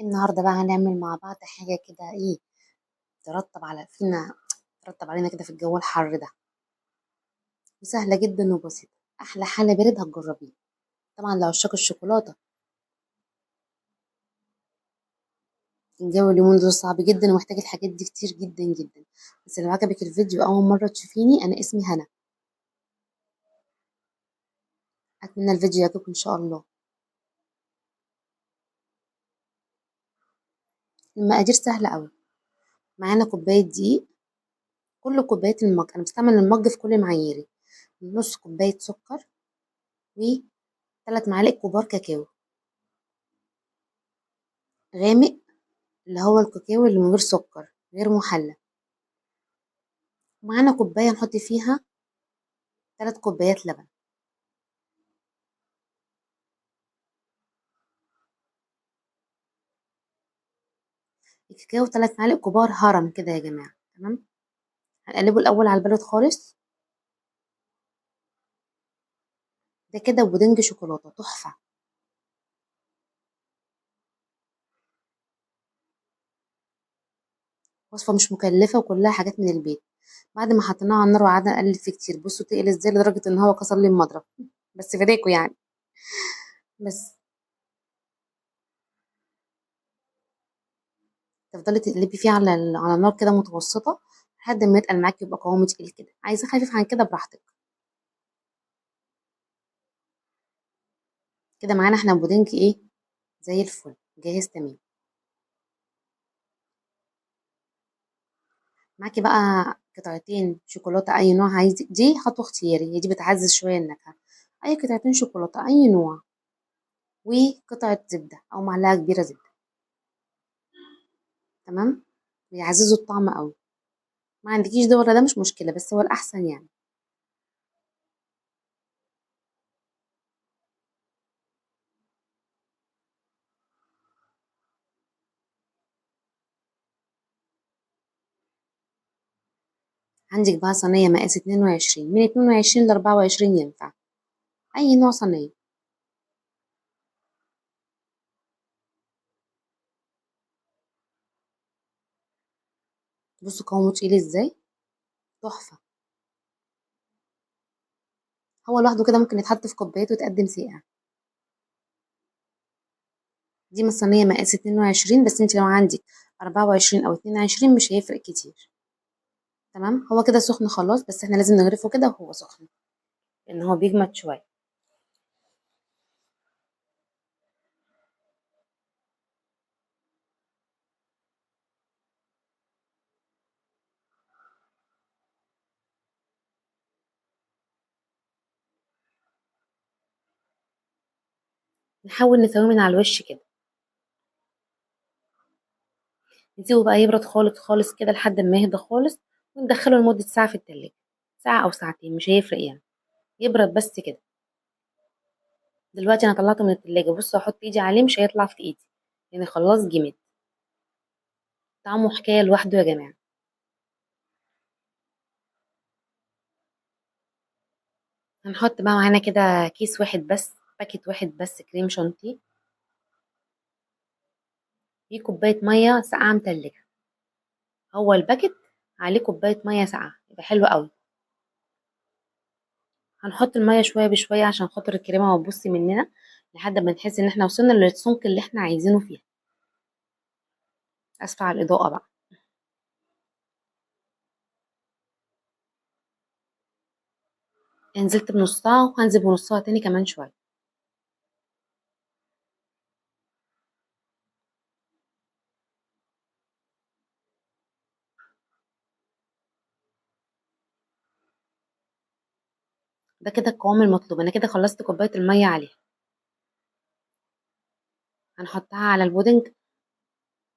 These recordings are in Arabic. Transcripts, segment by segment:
النهارده بقى هنعمل مع بعض حاجة كده ايه ترطب على فينا، ترطب علينا كده في الجو الحر ده، وسهلة جدا وبسيطة. أحلى حالة برد هتجربيه طبعا لو عشاق الشوكولاتة. الجو اليومين دول صعب جدا ومحتاج الحاجات دي كتير جدا جدا. بس لو عجبك الفيديو أول مرة تشوفيني، أنا اسمي هنا. أتمنى الفيديو يعجبكم إن شاء الله. المقادير سهلة أوي. معانا كوباية دقيق، كل كوباية المج، أنا بستعمل المج في كل معاييري. نص كوباية سكر، وثلاث معالق كبار كاكاو غامق، اللي هو الكاكاو اللي من غير سكر، غير محلى. ومعانا كوباية نحط فيها 3 كوبايات لبن. الكاكاو 3 معالق كبار هرم كده يا جماعة، تمام. هنقلبه الأول على البارد خالص. ده كده بودنج شوكولاتة تحفة. وصفة مش مكلفة وكلها حاجات من البيت. بعد ما حطيناه على النار وقعدنا نقلب فيه كتير، بصوا تقل ازاي لدرجة ان هو كسر لي المضرب. بس فداكوا يعني. بس تفضلي تقلبي فيه على نار كده متوسطة لحد ما يتقل معاكي، يبقى قوامه تقيل كده. عايزة خفيف عن كده براحتك. كده معانا احنا بودنج ايه، زي الفل، جاهز تمام. معاكي بقى قطعتين شوكولاتة أي نوع عايز، دي خطوة اختياري، هي دي بتعزز شوية النكهة. أي قطعتين شوكولاتة أي نوع، وقطعة زبدة أو معلقة كبيرة زبدة، تمام. بيعززوا الطعم أوي. ما عندكيش ده ولا ده مش مشكلة، بس هو الأحسن يعني. عندك بقى صينية مقاس 22، من 22 ل24 ينفع. أي نوع صينية. بصوا قوامه تقيل ازاي، تحفة. هو لوحده كده ممكن يتحط في كوبايات وتقدم ساقع. دي من صينية مقاس 22، بس انت لو عندك 24 أو 22 مش هيفرق كتير. تمام. هو كده سخن خلاص، بس احنا لازم نغرفه كده وهو سخن، لان هو بيجمد شويه. نحاول نسويه من على الوش كده. نسيبه بقى يبرد خالص خالص كده لحد ما يهدى خالص، وندخله لمده ساعه في التلاجة. ساعه او ساعتين مش هيفرق يعني، يبرد بس كده. دلوقتي انا طلعته من التلاجة، بصوا احط ايدي عليه مش هيطلع في ايدي، يعني خلاص جمد. طعمه حكايه لوحده يا جماعه. هنحط بقى معانا كده كيس واحد بس، باكيت واحد بس كريم شانتيه. دي كوبايه ميه ساقعه متلجه. هو الباكيت عليه كوبايه ميه ساقعه، يبقى حلو قوي. هنحط المية شوية بشوية عشان خاطر الكريمة ما تبصي مننا، لحد ما نحس ان احنا وصلنا للسمك اللي احنا عايزينه فيها. اسفة على الإضاءة بقى. نزلت بنصها وهنزل بنصها تاني كمان شوية. ده كده القوام المطلوب. انا كده خلصت كوباية المية عليها. هنحطها على البودنج،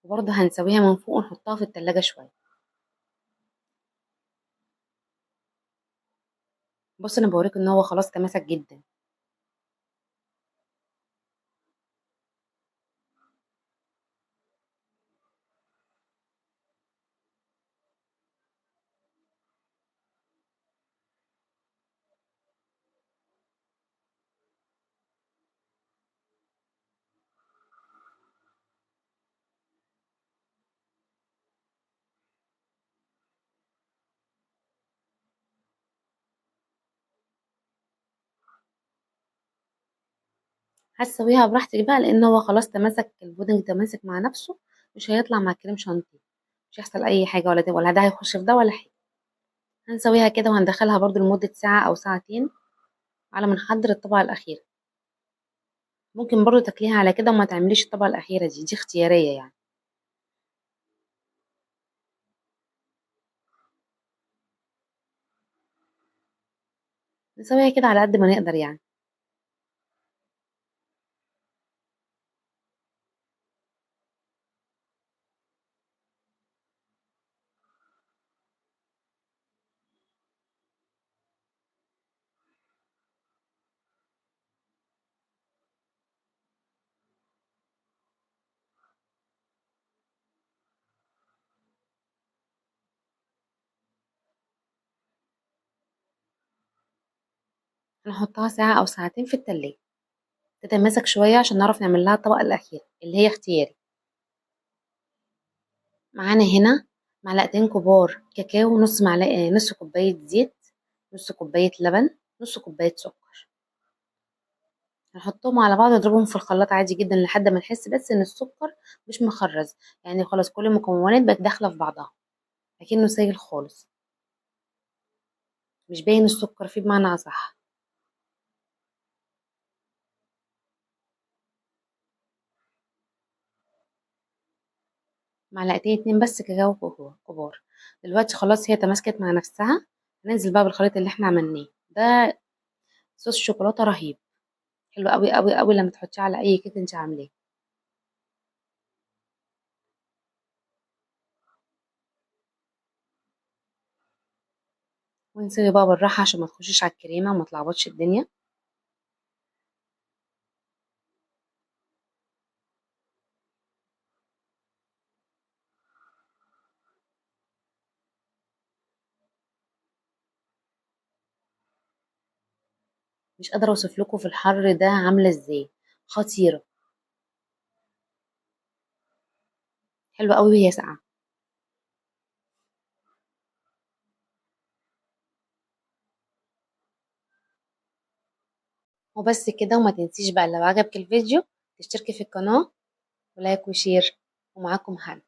وبرضه هنسويها من فوق ونحطها في التلاجة شوية. بص انا بوريك ان هو خلاص تماسك جدا. هتسويها براحتك بقى، لان هو خلاص تماسك البودنج، تماسك مع نفسه، مش هيطلع مع كريم شانتيه، مش هيحصل اي حاجه، ولا ده هيخش في ده ولا حاجه. هنسويها كده وهندخلها برضو لمده ساعه او ساعتين على ما نحضر الطبقه الاخيره. ممكن برضو تاكليها على كده وما تعمليش الطبقه الاخيره دي اختياريه يعني. نسويها كده على قد ما نقدر يعني. هنحطها ساعه او ساعتين في التلاجة تتماسك شويه عشان نعرف نعمل لها الطبقه الاخيره اللي هي اختياري. معانا هنا معلقتين كبار كاكاو، نص معلقه، نص كوبايه زيت، نص كوبايه لبن، نص كوبايه سكر. هنحطهم على بعض نضربهم في الخلاط عادي جدا لحد ما نحس بس ان السكر مش مخرز، يعني خلاص كل المكونات بقت داخله في بعضها لكنه سايل خالص، مش باين السكر فيه بمعنى اصح. معلقتين اتنين بس كاكاو كبار. دلوقتي خلاص هي تماسكت مع نفسها. هننزل بقى بالخليط اللي احنا عملناه ده، صوص شوكولاته رهيب، حلو قوي قوي قوي لما تحطيه على اي كيك انت عاملاه. ونسيبه بقى بالراحه عشان ما تخشيش على الكريمه وما تلخبطش الدنيا. مش قادره اوصف لكم في الحر ده عامله ازاي، خطيره، حلوه قوي وهي ساقعه. وبس كده، وما تنسيش بقى لو عجبك الفيديو تشتركي في القناه ولايك وشير، ومعاكم هنا.